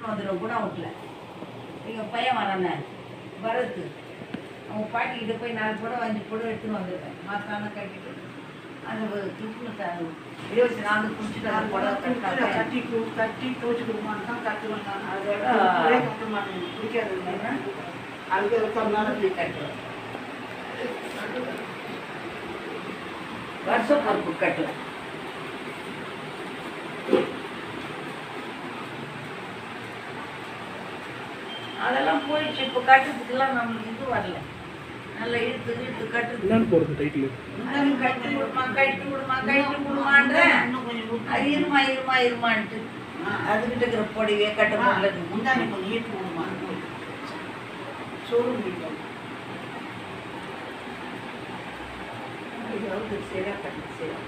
கூட்டின்னு வந்துடும் கூட அவுட்டில் எங்கள் பையன் வரானே பரத்து அவங்க பாட்டிக்கிட்ட போய் 4 புடவை 5 புடவை எடுத்துன்னு வந்துருக்கேன் மாத்தான கட்டிட்டு அந்த கிறிஸ்மஸ் 24 குடிச்சிட்டு அந்த புடவை கட்டி தோச்சு கொடுமான்னு தான் கட்டுவேன் நான் அதோட கட்ட மாட்டேன் பிடிக்காது அதுக்கு சொன்னாலும் போய் கட்டுவேன் வருஷ பொறுப்பு கட்டுவேன் அதெல்லாம் போயிடுச்சு இப்போ கட்டுறதுக்கெல்லாம் நம்மளுக்கு இது வரல நல்லா இழுத்து கட்டுறது போகிறது டைட்டில் கட்டு கொடுமான்ற அது இருமான்ட்டு அதுக்கிட்ட இருக்கிற பொடிவே கட்ட முடியல முந்தானி கொஞ்சம் ஈட்டு கொடுமா சோறு முடிக்கும் சரியா கட்டு சரியா